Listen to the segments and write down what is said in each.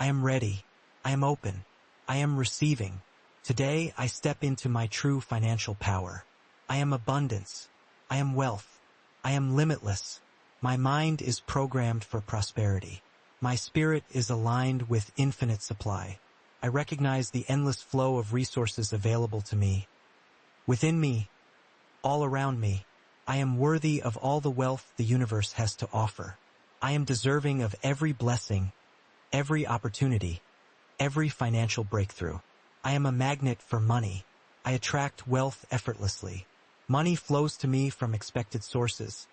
I am ready. I am open. I am receiving. Today, I step into my true financial power. I am abundance. I am wealth. I am limitless. My mind is programmed for prosperity. My spirit is aligned with infinite supply. I recognize the endless flow of resources available to me. Within me, all around me, I am worthy of all the wealth the universe has to offer. I am deserving of every blessing, every opportunity, every financial breakthrough. I am a magnet for money. I attract wealth effortlessly. Money flows to me from expected sources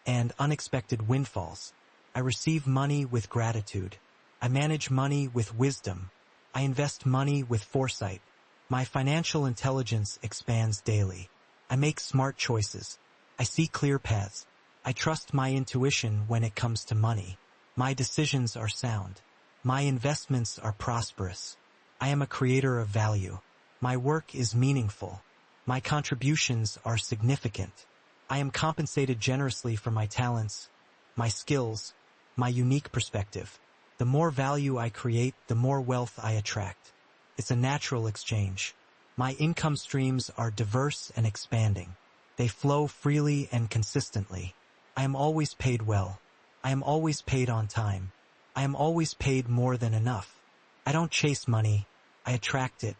and unexpected windfalls. I receive money with gratitude. I manage money with wisdom. I invest money with foresight. My financial intelligence expands daily. I make smart choices. I see clear paths. I trust my intuition when it comes to money. My decisions are sound. My investments are prosperous. I am a creator of value. My work is meaningful. My contributions are significant. I am compensated generously for my talents, my skills, my unique perspective. The more value I create, the more wealth I attract. It's a natural exchange. My income streams are diverse and expanding. They flow freely and consistently. I am always paid well. I am always paid on time. I am always paid more than enough. I don't chase money. I attract it.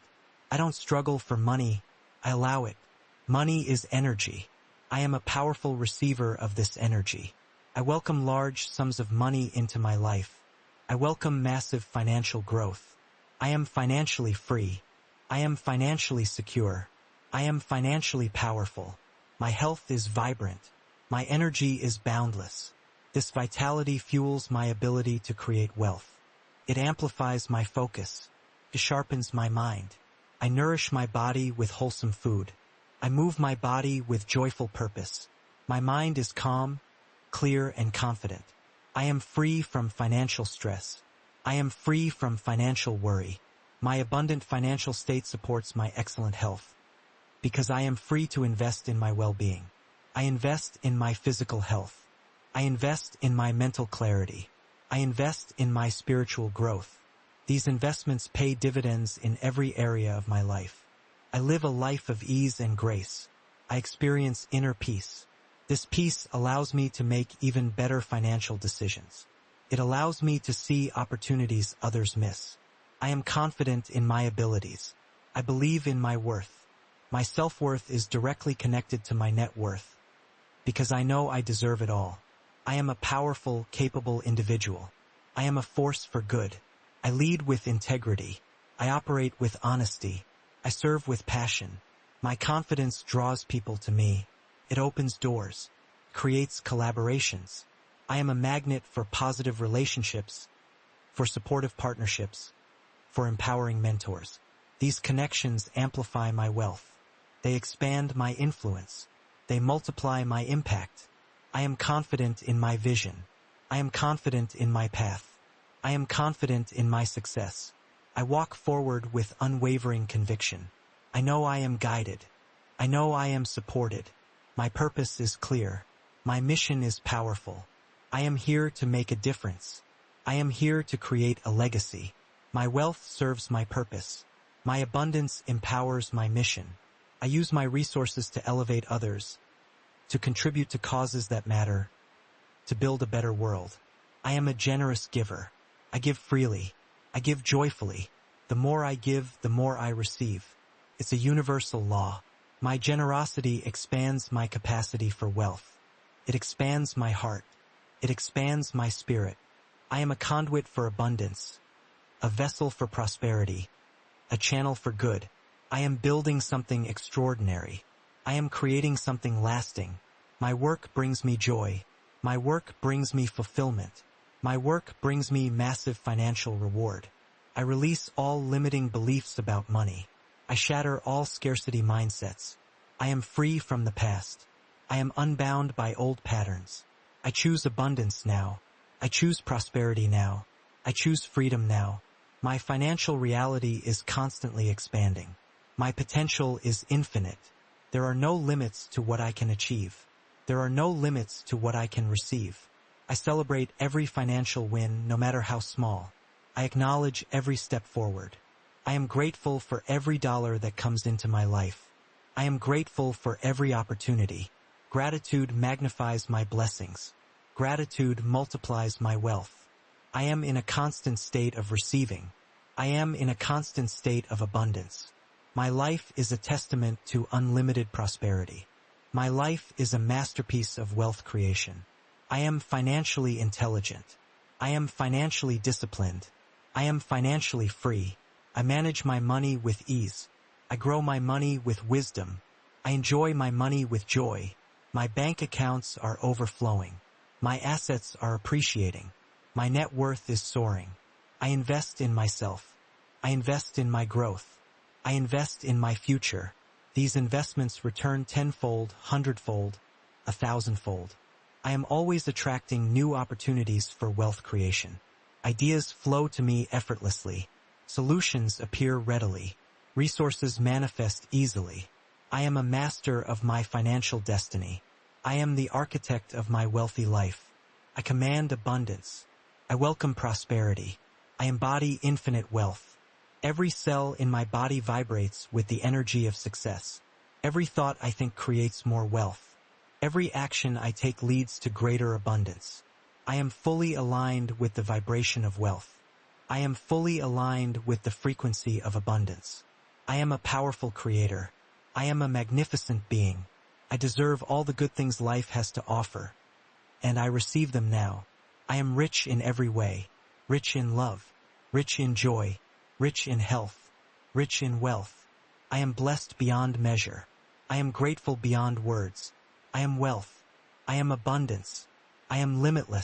I don't struggle for money. I allow it. Money is energy. I am a powerful receiver of this energy. I welcome large sums of money into my life. I welcome massive financial growth. I am financially free. I am financially secure. I am financially powerful. My health is vibrant. My energy is boundless. This vitality fuels my ability to create wealth. It amplifies my focus. It sharpens my mind. I nourish my body with wholesome food. I move my body with joyful purpose. My mind is calm, clear, and confident. I am free from financial stress. I am free from financial worry. My abundant financial state supports my excellent health. Because I am free to invest in my well-being. I invest in my physical health. I invest in my mental clarity. I invest in my spiritual growth. These investments pay dividends in every area of my life. I live a life of ease and grace. I experience inner peace. This peace allows me to make even better financial decisions. It allows me to see opportunities others miss. I am confident in my abilities. I believe in my worth. My self-worth is directly connected to my net worth. Because I know I deserve it all. I am a powerful, capable individual. I am a force for good. I lead with integrity. I operate with honesty. I serve with passion. My confidence draws people to me. It opens doors, creates collaborations. I am a magnet for positive relationships, for supportive partnerships, for empowering mentors. These connections amplify my wealth. They expand my influence. They multiply my impact. I am confident in my vision. I am confident in my path. I am confident in my success. I walk forward with unwavering conviction. I know I am guided. I know I am supported. My purpose is clear. My mission is powerful. I am here to make a difference. I am here to create a legacy. My wealth serves my purpose. My abundance empowers my mission. I use my resources to elevate others, to contribute to causes that matter, to build a better world. I am a generous giver. I give freely. I give joyfully. The more I give, the more I receive. It's a universal law. My generosity expands my capacity for wealth. It expands my heart. It expands my spirit. I am a conduit for abundance, a vessel for prosperity, a channel for good. I am building something extraordinary. I am creating something lasting. My work brings me joy. My work brings me fulfillment. My work brings me massive financial reward. I release all limiting beliefs about money. I shatter all scarcity mindsets. I am free from the past. I am unbound by old patterns. I choose abundance now. I choose prosperity now. I choose freedom now. My financial reality is constantly expanding. My potential is infinite. There are no limits to what I can achieve. There are no limits to what I can receive. I celebrate every financial win, no matter how small. I acknowledge every step forward. I am grateful for every dollar that comes into my life. I am grateful for every opportunity. Gratitude magnifies my blessings. Gratitude multiplies my wealth. I am in a constant state of receiving. I am in a constant state of abundance. My life is a testament to unlimited prosperity. My life is a masterpiece of wealth creation. I am financially intelligent. I am financially disciplined. I am financially free. I manage my money with ease. I grow my money with wisdom. I enjoy my money with joy. My bank accounts are overflowing. My assets are appreciating. My net worth is soaring. I invest in myself. I invest in my growth. I invest in my future. These investments return tenfold, hundredfold, 1,000-fold. I am always attracting new opportunities for wealth creation. Ideas flow to me effortlessly. Solutions appear readily. Resources manifest easily. I am a master of my financial destiny. I am the architect of my wealthy life. I command abundance. I welcome prosperity. I embody infinite wealth. Every cell in my body vibrates with the energy of success. Every thought I think creates more wealth. Every action I take leads to greater abundance. I am fully aligned with the vibration of wealth. I am fully aligned with the frequency of abundance. I am a powerful creator. I am a magnificent being. I deserve all the good things life has to offer, and I receive them now. I am rich in every way, rich in love, rich in joy, rich in health, rich in wealth. I am blessed beyond measure. I am grateful beyond words. I am wealth. I am abundance. I am limitless.